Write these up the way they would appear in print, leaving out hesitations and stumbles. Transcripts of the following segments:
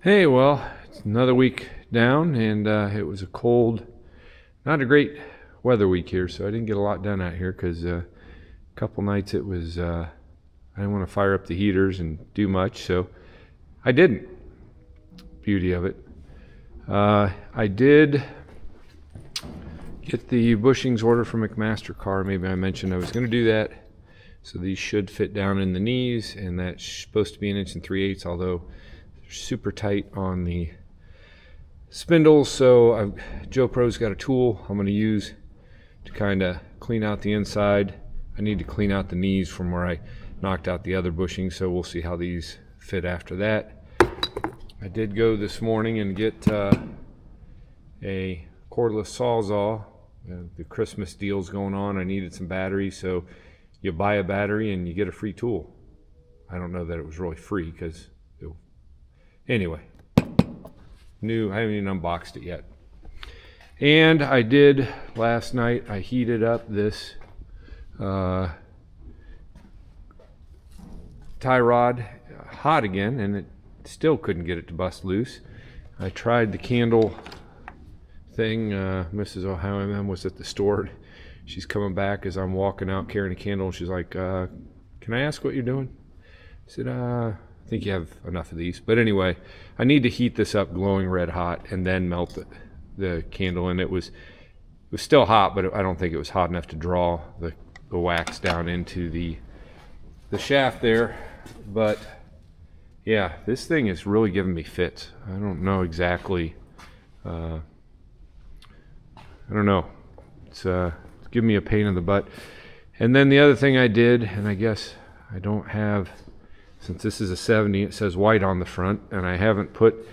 Hey, well, it's another week down, and it was a cold, not a great weather week here, so I didn't get a lot done out here because a couple nights it was, I didn't want to fire up the heaters and do much, so I didn't. Beauty of it. I did get the bushings order from McMaster car. Maybe I mentioned I was going to do that. So these should fit down in the knees, and that's supposed to be 1 3/8 although they're super tight on the spindles. So Joe Pro's got a tool I'm going to use to kind of clean out the inside. I need to clean out the knees from where I knocked out the other bushings, so we'll see how these fit after that. I did go this morning and get a cordless Sawzall. The Christmas deal's going on. I needed some batteries, so you buy a battery and you get a free tool. I don't know that it was really free because anyway, new. I haven't even unboxed it yet. And I did last night. I heated up this tie rod hot again, and it still couldn't get it to bust loose. I tried the candle thing. Mrs. Ohio was at the store. She's coming back as I'm walking out carrying a candle, and she's like, can I ask what you're doing? I said, I think you have enough of these. But anyway, I need to heat this up glowing red hot and then melt the candle. And it was still hot, but I don't think it was hot enough to draw the wax down into the shaft there. But yeah, this thing is really giving me fits. I don't know exactly. I don't know. It's giving me a pain in the butt. And then the other thing I did, and I guess I don't have, since this is a 70, it says white on the front, and I haven't put,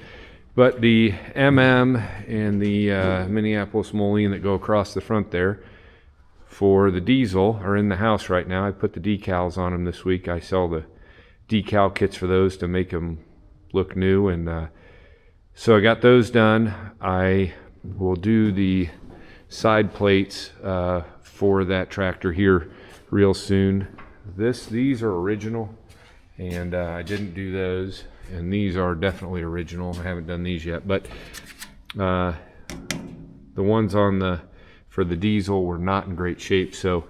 but the MM and the Minneapolis mullion that go across the front there for the diesel are in the house right now. I put the decals on them this week. I sell the decal kits for those to make them look new, and so I got those done. I will do the side plates for that tractor here real soon. These are original, and I didn't do those, and these are definitely original. I haven't done these yet, but the ones for the diesel were not in great shape, so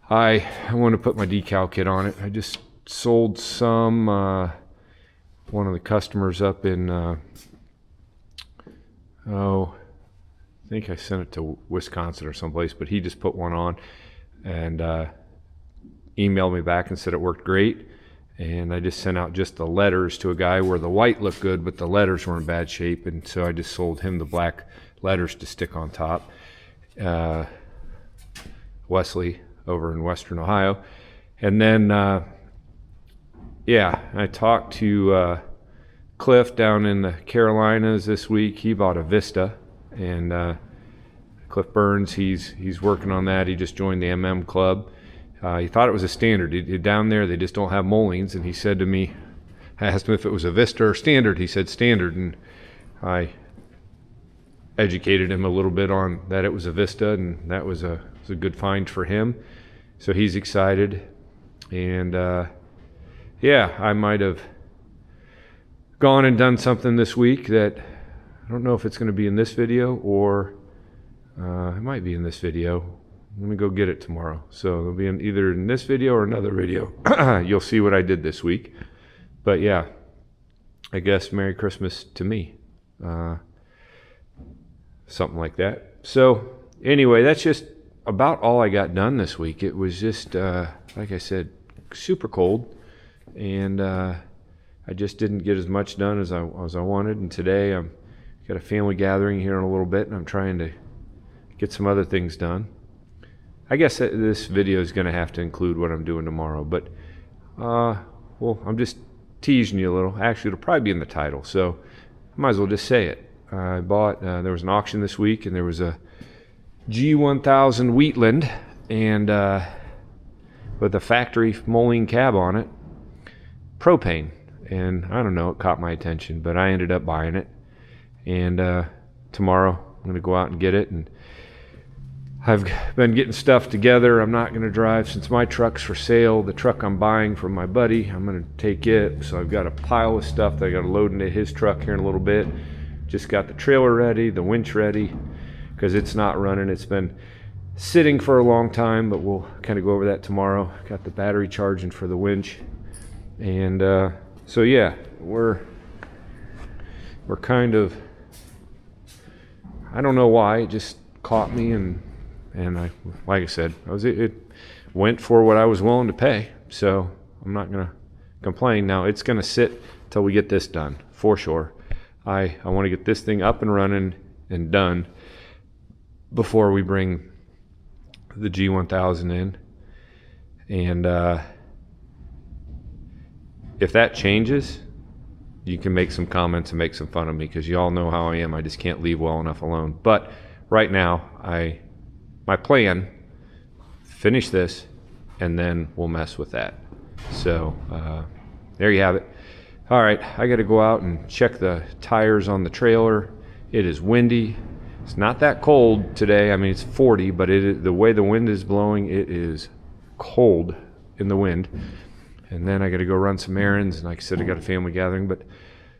I want to put my decal kit on it. I just sold some one of the customers up in I think I sent it to Wisconsin or someplace, but he just put one on and emailed me back and said it worked great. And I just sent out just the letters to a guy where the white looked good, but the letters were in bad shape. And so I just sold him the black letters to stick on top. Wesley over in Western Ohio. And then, I talked to Cliff down in the Carolinas this week. He bought a Vista. And Cliff Burns, he's working on that. He just joined the MM club. He thought it was a standard. Down there, they just don't have mullions. And he said to me, I asked him if it was a Vista or standard. He said standard. And I educated him a little bit on that it was a Vista, and that was a good find for him. So he's excited. And I might have gone and done something this week that I don't know if it's going to be in this video or it might be in this video. Let me go get it tomorrow. So it'll be either in this video or another video. You'll see what I did this week. But yeah, I guess Merry Christmas to me. Something like that. So anyway, that's just about all I got done this week. It was just, like I said, super cold. And I just didn't get as much done as I wanted. And today I'm got a family gathering here in a little bit, and I'm trying to get some other things done. I guess this video is going to have to include what I'm doing tomorrow, but I'm just teasing you a little. Actually, it'll probably be in the title, so I might as well just say it. I bought, there was an auction this week, and there was a G1000 Wheatland, and with a factory mulling cab on it, Propane. And I don't know, it caught my attention, but I ended up buying it. And tomorrow I'm going to go out and get it. And I've been getting stuff together. I'm not going to drive since my truck's for sale. The truck I'm buying from my buddy, I'm going to take it. So I've got a pile of stuff that I got to load into his truck here in a little bit. Just got the trailer ready, the winch ready, because it's not running. It's been sitting for a long time, but we'll kind of go over that tomorrow. Got the battery charging for the winch. And so yeah, we're kind of, I don't know why, it just caught me, and I, like I said, it went for what I was willing to pay, so I'm not gonna complain. Now it's gonna sit till we get this done for sure. I want to get this thing up and running and done before we bring the G1000 in. And if that changes, you can make some comments and make some fun of me, because you all know how I am. I just can't leave well enough alone. But right now, my plan, finish this, and then we'll mess with that. So there you have it. All right, I got to go out and check the tires on the trailer. It is windy. It's not that cold today. I mean, it's 40, but the way the wind is blowing, it is cold in the wind. And then I got to go run some errands, and like I said, I got a family gathering. But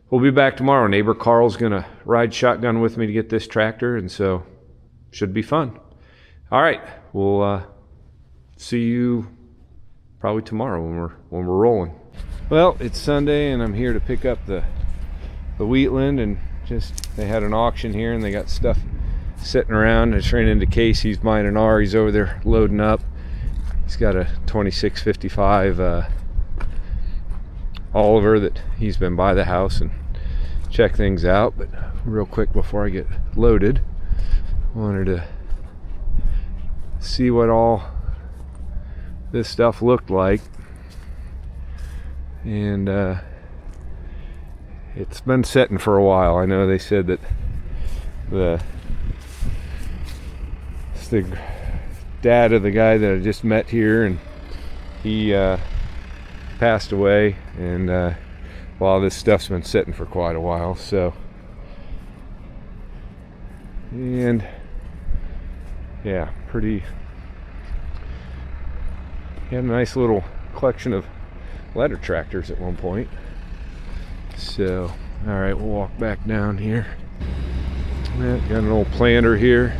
we'll be back tomorrow. Neighbor Carl's gonna ride shotgun with me to get this tractor, and so should be fun. All right, we'll see you probably tomorrow when we're rolling. Well, it's Sunday, and I'm here to pick up the Wheatland, and just they had an auction here, and they got stuff sitting around. I just ran into Case. He's buying an R. He's over there loading up. He's got a 2655 Oliver that he's been by the house and check things out. But real quick before I get loaded, I wanted to see what all this stuff looked like. And it's been setting for a while. I know they said that it's the dad of the guy that I just met here, and he passed away, and well, this stuff's been sitting for quite a while. So, and yeah, pretty, he had a nice little collection of letter tractors at one point. So all right, we'll walk back down here. Yeah, got an old planter here.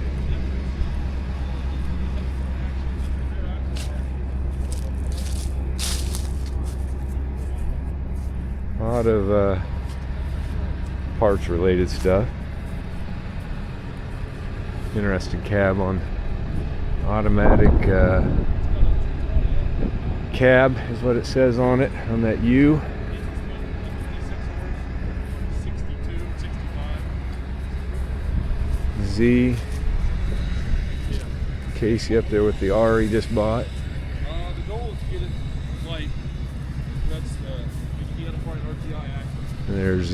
A lot of parts related stuff. Interesting cab on automatic cab is what it says on it, on that U. 62, 65. Z. Casey up there with the R he just bought. The goal is to get it light. That's the other part of RTI axle. And there's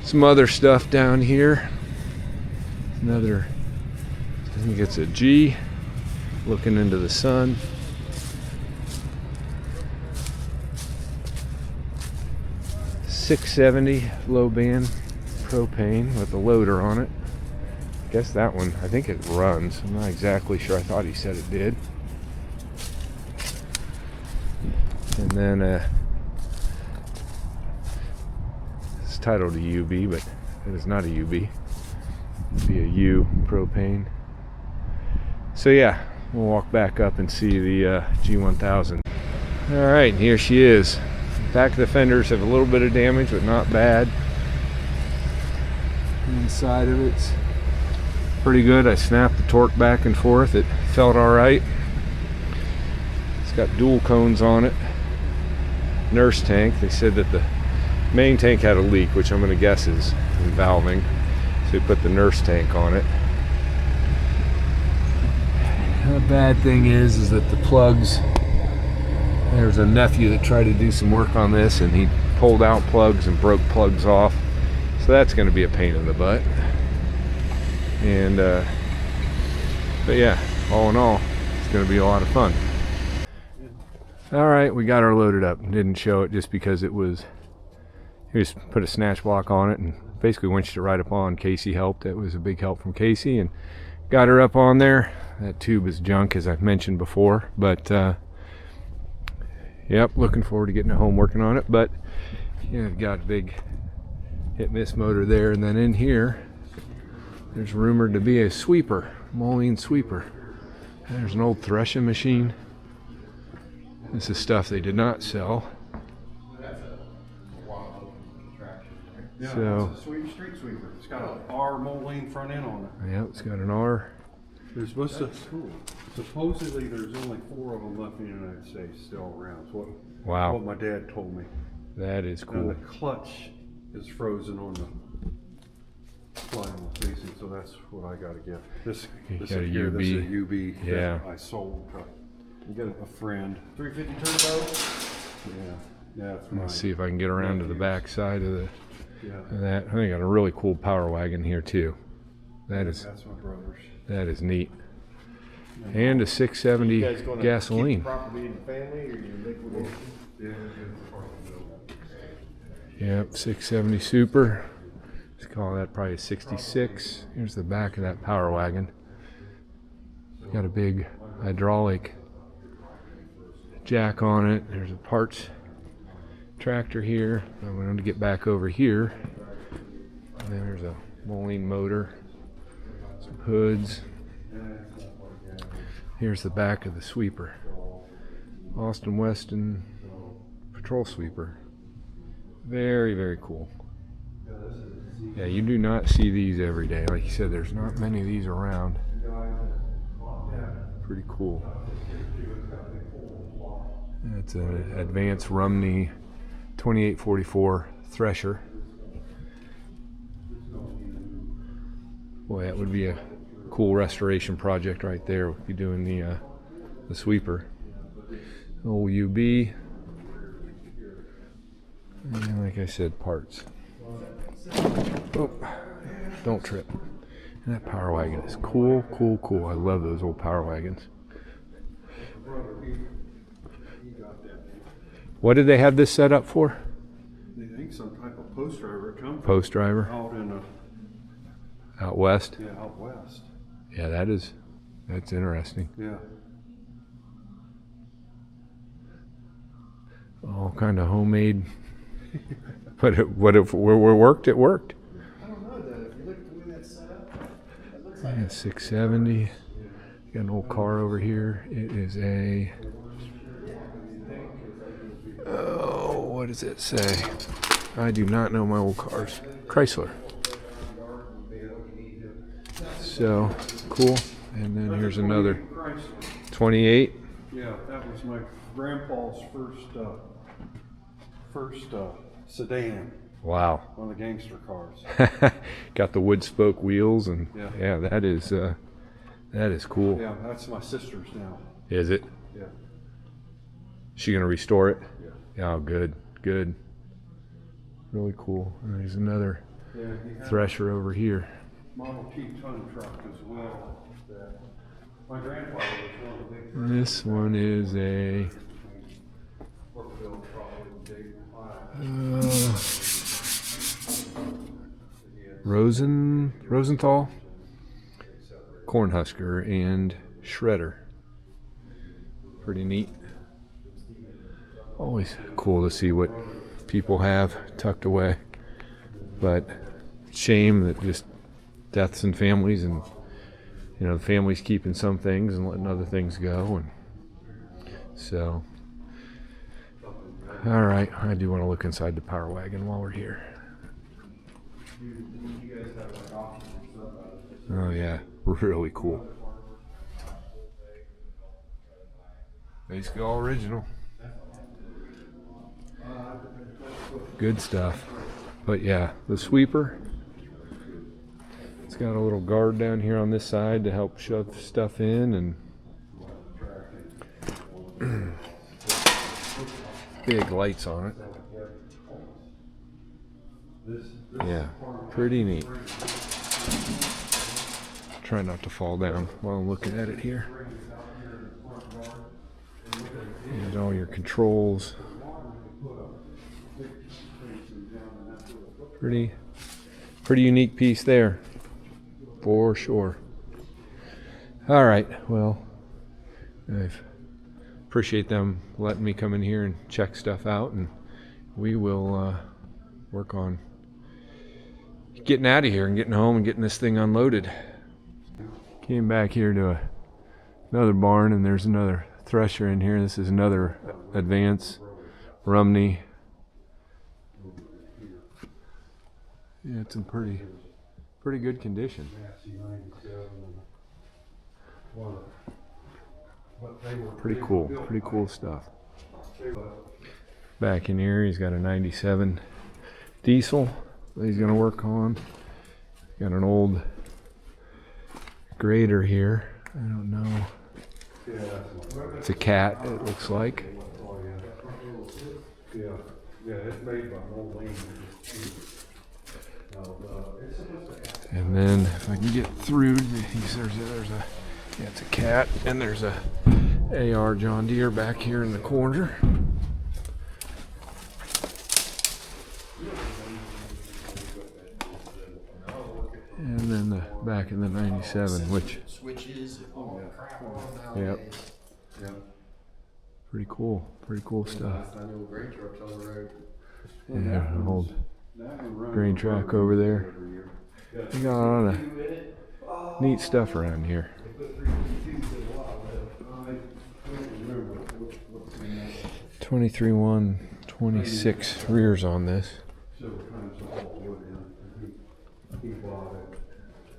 some other stuff down here. Another, I think it's a G, looking into the sun. .670 low band propane with a loader on it. I guess that one, I think it runs. I'm not exactly sure. I thought he said it did. And then it's titled a UB, but it is not a UB. It'd be a U propane. So yeah, we'll walk back up and see the G1000. All right, here she is. Back of the fenders have a little bit of damage, but not bad. Inside of it's pretty good. I snapped the torque back and forth. It felt all right. It's got dual cones on it. Nurse tank. They said that the main tank had a leak, which I'm going to guess is in valving. So we put the nurse tank on it. The bad thing is that the plugs, there's a nephew that tried to do some work on this, and he pulled out plugs and broke plugs off. So that's going to be a pain in the butt. And but yeah, all in all, it's going to be a lot of fun. All right, we got her loaded up. Didn't show it just because it was he just put a snatch block on it and basically winched it right up on. Casey helped. It was a big help from Casey and got her up on there. That tube is junk, as I've mentioned before, but yep, looking forward to getting it home working on it. But yeah, I've got a big hit miss motor there, and then in here there's rumored to be a sweeper, Moline sweeper. There's an old threshing machine. This is stuff they did not sell. Yeah, So it's a street sweeper. It's got an R Moline front end on it. yeah, it's got an R. There's supposed to, supposedly there's only 4 of them left in the United States still around. It's what, Wow, what my dad told me. that is And cool. the clutch is frozen on the flywheel casing, so that's what I gotta get. This You is got a here, this is UB. a UB Yeah. that I sold to get a friend. 350 turbo? Yeah, that's right. Let's see if I can get around to the back side of Yeah, that. I think I got a really cool power wagon here too. That's my brother's. neat. And a 670 You guys gonna gasoline. keep the property in the family, or you liquidate it? Yep, 670 Super. Let's call that probably a 66. Here's the back of that power wagon. Got a big hydraulic jack on it. There's a parts tractor here. I'm going to get back over here. And then there's a Moline motor, some hoods. Here's the back of the sweeper. Austin Weston patrol sweeper. Very, very cool. Yeah, you do not see these every day. Like you said, there's not many of these around. Pretty cool. It's an advanced Rumney 2844 thresher. Boy, that would be a cool restoration project right there. We'd be doing the sweeper. Old UB. And like I said, parts. Oh, don't trip. And that power wagon is cool, cool, cool. I love those old power wagons. What did they have this set up for? They think some type of post driver it come from Post driver out in out west. out west. Yeah, that's interesting. Yeah. All kind of homemade. But what if it worked? It worked. I don't know though, if you look at the way that's set up, it looks like Yeah, 670. Got an old car over here. It is a. Oh, what does it say? I do not know my old cars. Chrysler. So cool. And then here's another 28. Yeah, that was my grandpa's first sedan, Wow. one of the gangster cars. Got the wood spoke wheels and Yeah. that is cool. Yeah, that's my sister's now. Is it? Yeah. She gonna restore it? Yeah. Oh, good, good. Really cool. And there's another Yeah, he had thresher over here. a Model T ton truck as well. That my grandfather was one of the big This one is a Rosenthal Cornhusker and shredder. Pretty neat. Always cool to see what people have tucked away, but shame that just deaths in families, and the families keeping some things and letting other things go, and so all right, I do want to look inside the power wagon while we're here. Oh yeah, really cool. Basically all original. Good stuff. But yeah, the sweeper, it's got a little guard down here on this side to help shove stuff in, and big lights on it. Yeah, pretty neat. Try not to fall down while I'm looking at it here. And all your controls. Pretty unique piece there, for sure. All right, well, I appreciate them letting me come in here and check stuff out, and we will work on getting out of here and getting home and getting this thing unloaded. Came back here to another barn, and there's another thresher in here. This is another Advance Rumney. Yeah, it's in pretty good condition. Pretty cool stuff. Back in here, he's got a 97 diesel that he's gonna work on. Got an old grader here. I don't know. It's a Cat, it looks like. Yeah, it's made by an old lady. And then if I can get through, there's a yeah, it's a Cat, and there's a AR John Deere back here in the corner. And then the back of the 97, which yep, pretty cool stuff. Yeah, an old grain truck over there. We got a lot of neat stuff around here. 23-1-26 rears on this.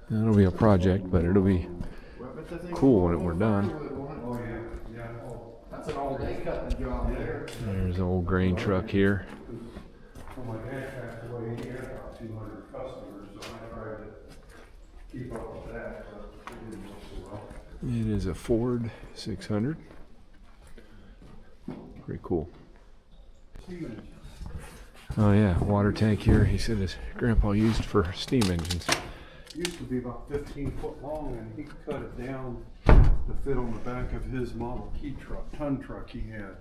It'll be a project, but it'll be cool when we're done. That's an all-day cutting job there. There's an old grain truck here. When my dad passed away, he had about 200 customers, so I tried to keep up with that, but it didn't work so well. It is a Ford 600. Pretty cool. Oh yeah, water tank here. He said his grandpa used for steam engines. It used to be about 15 foot long, and he cut it down to fit on the back of his Model T truck, ton truck he had.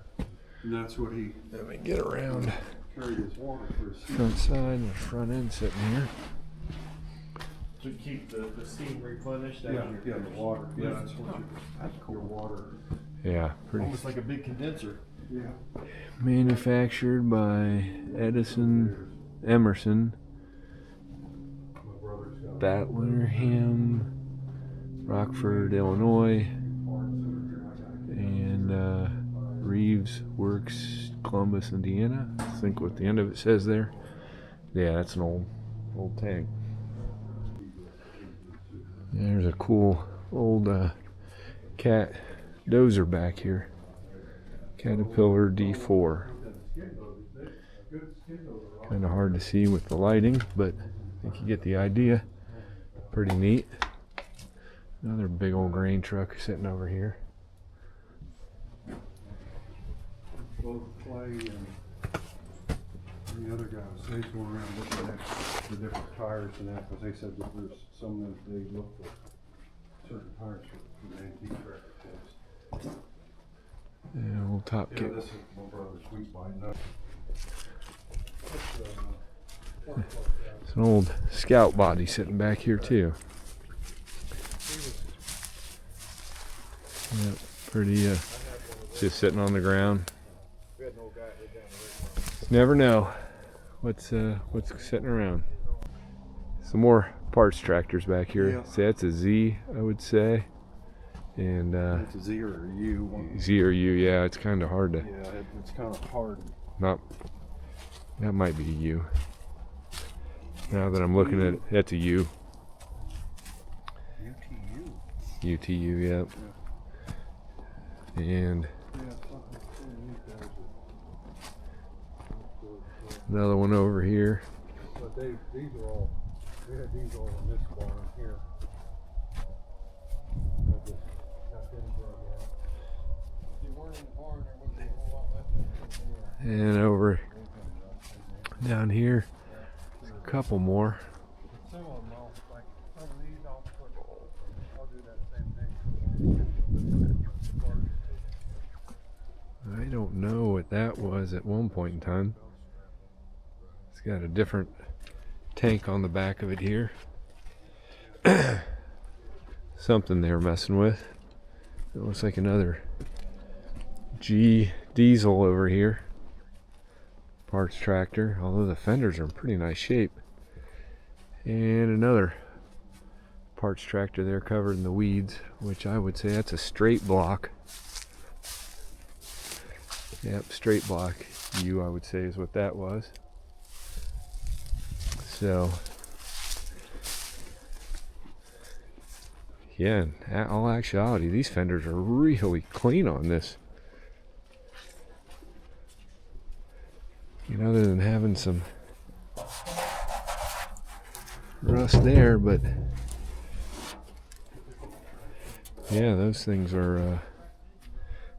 And that's what he Let me get around. carried his water for his steam. Front side and the front end sitting here. To keep the steam replenished. Yeah, the water. Yeah, that's what your water. Yeah, pretty. Almost like a big condenser. Yeah. Manufactured by Emerson, My brother's got Battlerham, Rockford, Illinois, and Reeves Works, Columbus, Indiana. I think what the end of it says there. Yeah, that's an old tank. There's a cool old Cat dozer back here. Caterpillar D4. Kind of hard to see with the lighting, but I think you get the idea. Pretty neat. Another big old grain truck sitting over here. both Clay and the other guys. They go around looking at the different tires and that, because they said that there's some that they look for certain tires for the antique tractor test. Yeah, old top Yeah, kick. this is my brother's Wheatland. It's an old Scout body sitting back here too. Yep, pretty just sitting on the ground. Never know what's sitting around. Some more parts tractors back here. Yeah. See, that's a Z, I would say. And It's a Z or a U. Z or U, yeah, it's kind of hard to Yeah, it's kind of hard. not. That might be a U. Now that I'm looking at it, that's a U. UTU. UTU, yep. And another one over here. But these are all, we had these all in this barn here. I just got them drug out. They weren't in the barn, there wasn't a whole lot left. And over down here, a couple more. Some of them I'll, like, some of these I'll do that same thing. I don't know what that was at one point in time. It's got a different tank on the back of it here. Something they're messing with. It looks like another G diesel over here. Parts tractor, although the fenders are in pretty nice shape. And another parts tractor there covered in the weeds, which I would say that's a straight block. Yep, straight block U, I would say, is what that was. So, yeah, in all actuality, these fenders are really clean on this. You know, other than having some rust there, but yeah, those things are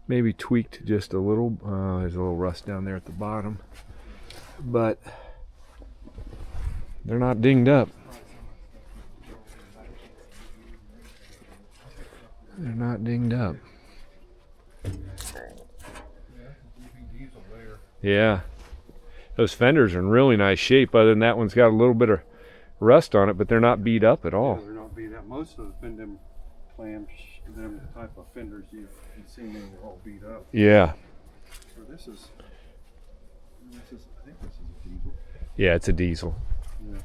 maybe tweaked just a little. There's a little rust down there at the bottom, but they're not dinged up. They're not dinged up. Yeah. Those fenders are in really nice shape, other than that one's got a little bit of rust on it, but they're not beat up at all. Yeah, they're not beat up. Most of them clamps, them type of fenders you've seen, they were all beat up. Yeah. So this is, I think this is a diesel. Yeah, it's a diesel. Yeah.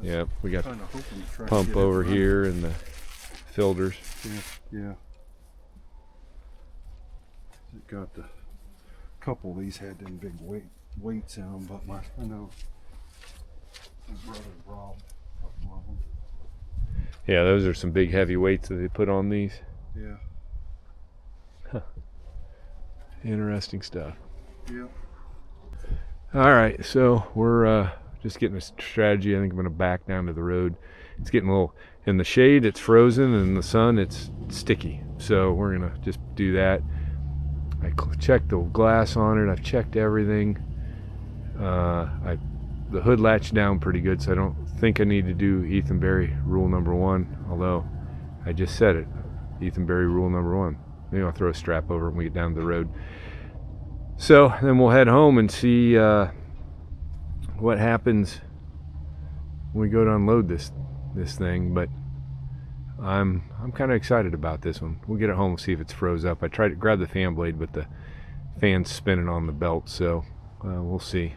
Yeah, we got Kinda hoping to try to pump get it over running. here and the filters. Yeah. It got the couple of these had them big weights in them, but I know my brother robbed a couple of them. Yeah, those are some big heavy weights that they put on these. Yeah. Interesting stuff. Yeah. All right, so we're just getting a strategy. I think I'm going to back down to the road. It's getting a little, in the shade it's frozen, and in the sun it's sticky. So we're going to just do that. I checked the glass on it. I've checked everything. The hood latched down pretty good, so I don't think I need to do Ethan Berry rule number 1, although I just said it. Ethan Berry rule number 1. Maybe I'll throw a strap over when we get down the road. So then we'll head home and see what happens when we go to unload this thing. But I'm kind of excited about this one. We'll get it home and see if it's froze up. I tried to grab the fan blade, but the fan's spinning on the belt, so we'll see.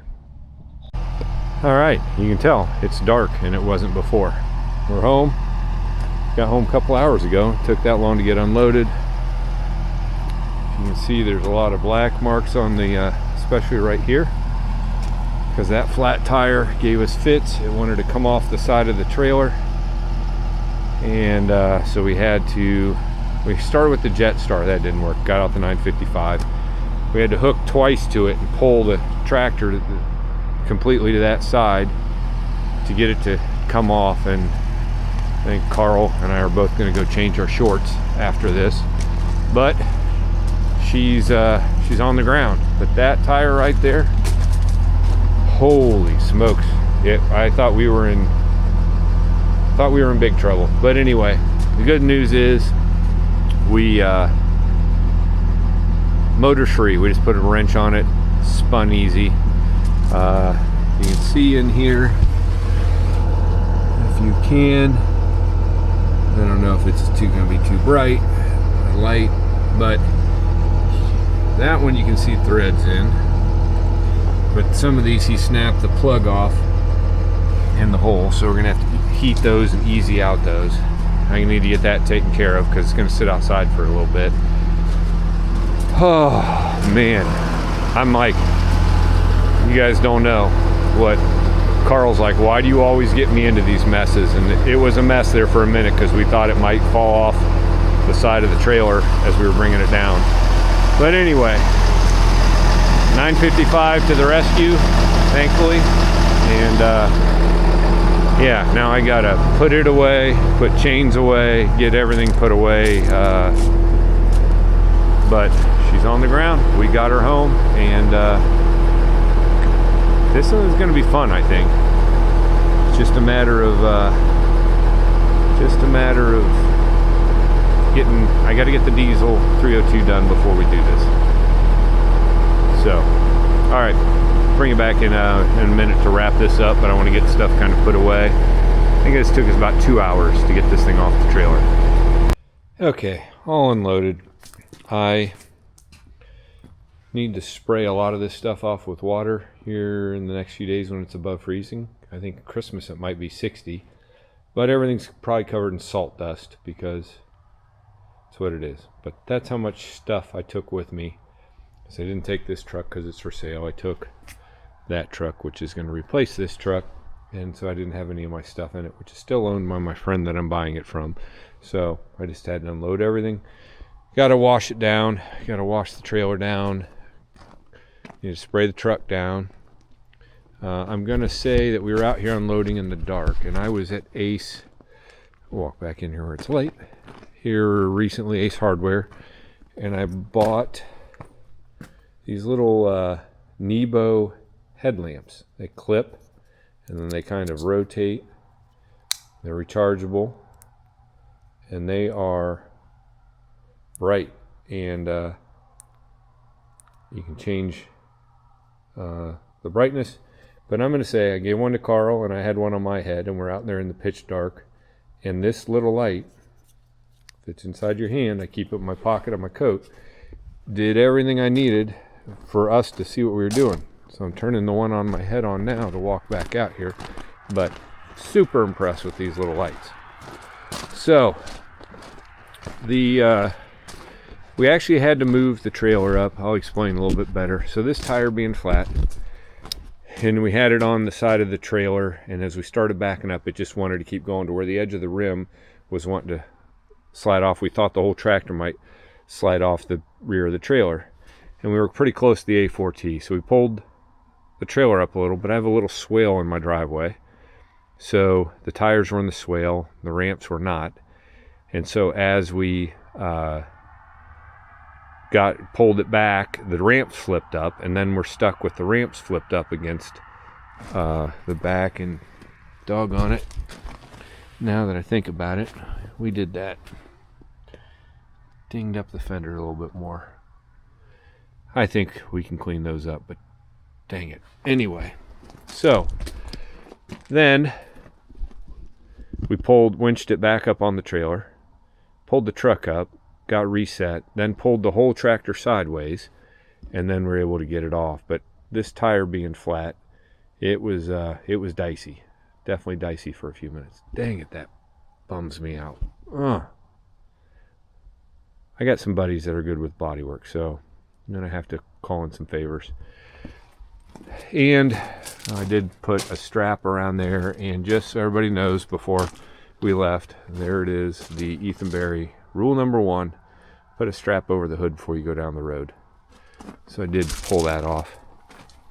All right, you can tell it's dark, and it wasn't before. We're home. Got home a couple hours ago. It took that long to get unloaded. You can see there's a lot of black marks on the, especially right here, because that flat tire gave us fits. It wanted to come off the side of the trailer, and so we started with the Jetstar. That didn't work. Got out the 955. We had to hook twice to it and pull the tractor completely to that side to get it to come off, and I think Carl and I are both going to go change our shorts after this. But she's on the ground. But that tire right there, holy smokes! I thought we were in big trouble. But anyway, the good news is we motor's free. We just put a wrench on it, spun easy. You can see in here, if you can, I don't know if it's going to be too bright or light, but that one you can see threads in. But some of these he snapped the plug off in the hole, so we're going to have to heat those and easy out those. I need to get that taken care of because it's going to sit outside for a little bit. Oh man, I'm like, you guys don't know what Carl's like, why do you always get me into these messes? And it was a mess there for a minute because we thought it might fall off the side of the trailer as we were bringing it down. But anyway, 955 to the rescue, thankfully. And yeah, now I gotta put it away, put chains away, get everything put away. But she's on the ground. We got her home, and this one is going to be fun, I think. It's just a matter of getting. I got to get the diesel 302 done before we do this. So, all right. bring it back in a minute to wrap this up, but I want to get stuff kind of put away. I think this took us about 2 hours to get this thing off the trailer. Okay, all unloaded. I need to spray a lot of this stuff off with water here in the next few days when it's above freezing. I think Christmas it might be 60, but everything's probably covered in salt dust because that's what it is. But that's how much stuff I took with me. So I didn't take this truck because it's for sale. I took that truck, which is going to replace this truck, and so I didn't have any of my stuff in it, which is still owned by my friend that I'm buying it from. So I just had to unload everything. Got to wash it down. Got to wash the trailer down. Need to spray the truck down. I'm going to say that we were out here unloading in the dark, and I was at Ace. I'll walk back in here where it's light. Here recently, Ace Hardware, and I bought these little Nebo headlamps. They clip and then they kind of rotate. They're rechargeable and they are bright, and you can change the brightness. But I'm going to say I gave one to Carl and I had one on my head, and we're out there in the pitch dark, and this little light fits inside your hand. I keep it in my pocket of my coat. Did everything I needed for us to see what we were doing. So I'm turning the one on my head on now to walk back out here, but super impressed with these little lights. So we actually had to move the trailer up. I'll explain a little bit better. So this tire being flat, and we had it on the side of the trailer, and as we started backing up, it just wanted to keep going to where the edge of the rim was wanting to slide off. We thought the whole tractor might slide off the rear of the trailer, and we were pretty close to the A4T, so we pulled the trailer up a little, but I have a little swale in my driveway, so the tires were in the swale, the ramps were not, and so as we pulled it back, the ramps flipped up, and then we're stuck with the ramps flipped up against the back, and doggone it, now that I think about it, we did that. Dinged up the fender a little bit more. I think we can clean those up, but dang it. Anyway, so then we winched it back up on the trailer, pulled the truck up, got reset, then pulled the whole tractor sideways, and then we're able to get it off. But this tire being flat, it was dicey. Definitely dicey for a few minutes. Dang it, that bums me out. I got some buddies that are good with bodywork, so I'm gonna have to call in some favors. And I did put a strap around there, and just so everybody knows, before we left, there it is, the Ethan Berry rule number 1: put a strap over the hood before you go down the road. So I did pull that off.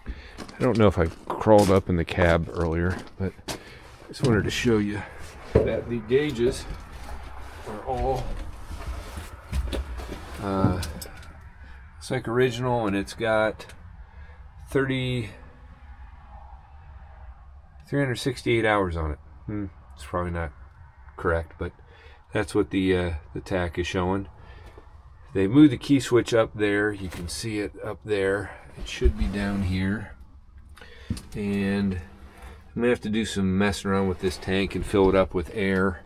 I don't know if I crawled up in the cab earlier, but I just wanted to show you that the gauges are all it's like original, and it's got 368 hours on it. It's probably not correct, but that's what the tack is showing. They moved the key switch up there. You can see it up there. It should be down here. And I'm gonna have to do some messing around with this tank and fill it up with air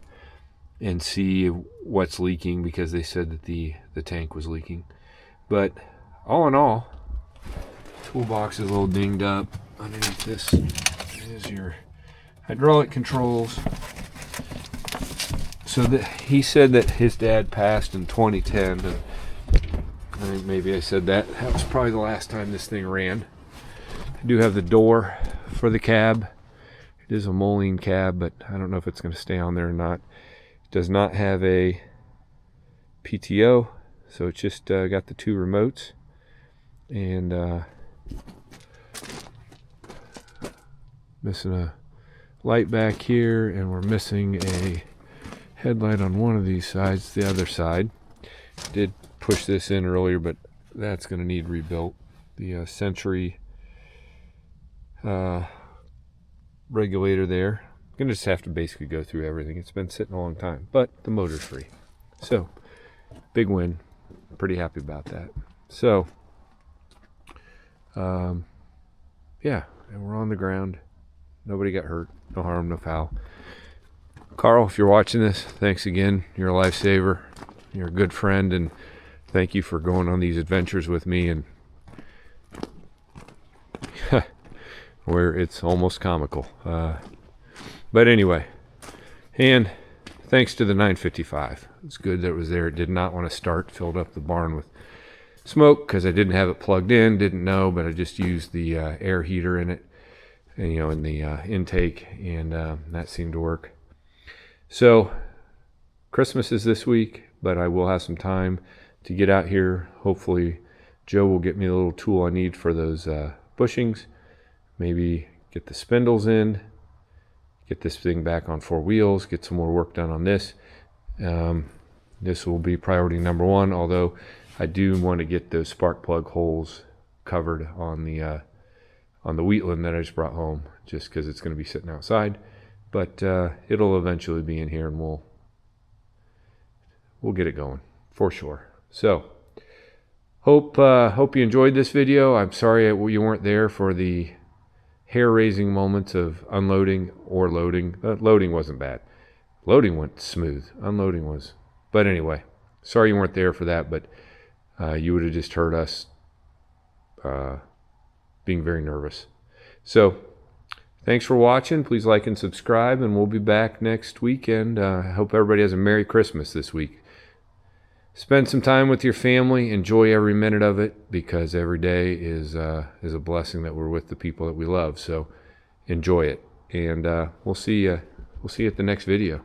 and see what's leaking, because they said that the tank was leaking. But all in all, toolbox is a little dinged up. Underneath this is your hydraulic controls. So he said that his dad passed in 2010, and I think maybe I said that. That was probably the last time this thing ran. I do have the door for the cab. It is a Moline cab, but I don't know if it's going to stay on there or not. It does not have a PTO, so it's just got the 2 remotes, and missing a light back here, and we're missing a headlight on one of these sides. The other side, did push this in earlier, but that's going to need rebuilt. The Century regulator there. I'm going to just have to basically go through everything. It's been sitting a long time, but the motor's free. So, big win. Pretty happy about that. So, yeah, and we're on the ground. Nobody got hurt. No harm, no foul. Carl, if you're watching this, thanks again. You're a lifesaver. You're a good friend, and thank you for going on these adventures with me, and where it's almost comical. But anyway, and thanks to the 955. It's good that it was there. It did not want to start. Filled up the barn with smoke because I didn't have it plugged in. Didn't know, but I just used the air heater in it, and, in the intake, and that seemed to work. So Christmas is this week, but I will have some time to get out here. Hopefully Joe will get me a little tool I need for those bushings. Maybe get the spindles in, get this thing back on 4 wheels, get some more work done on this. This will be priority number 1, although I do want to get those spark plug holes covered on the Wheatland that I just brought home, just because it's going to be sitting outside. But it'll eventually be in here, and we'll get it going for sure. So hope you enjoyed this video. I'm sorry you weren't there for the hair-raising moments of unloading or loading. Loading wasn't bad. Loading went smooth. Unloading was. But anyway, sorry you weren't there for that, but you would have just heard us being very nervous. So thanks for watching. Please like and subscribe, and we'll be back next weekend. I hope everybody has a Merry Christmas this week. Spend some time with your family. Enjoy every minute of it, because every day is a blessing that we're with the people that we love. So enjoy it, and we'll see you at the next video.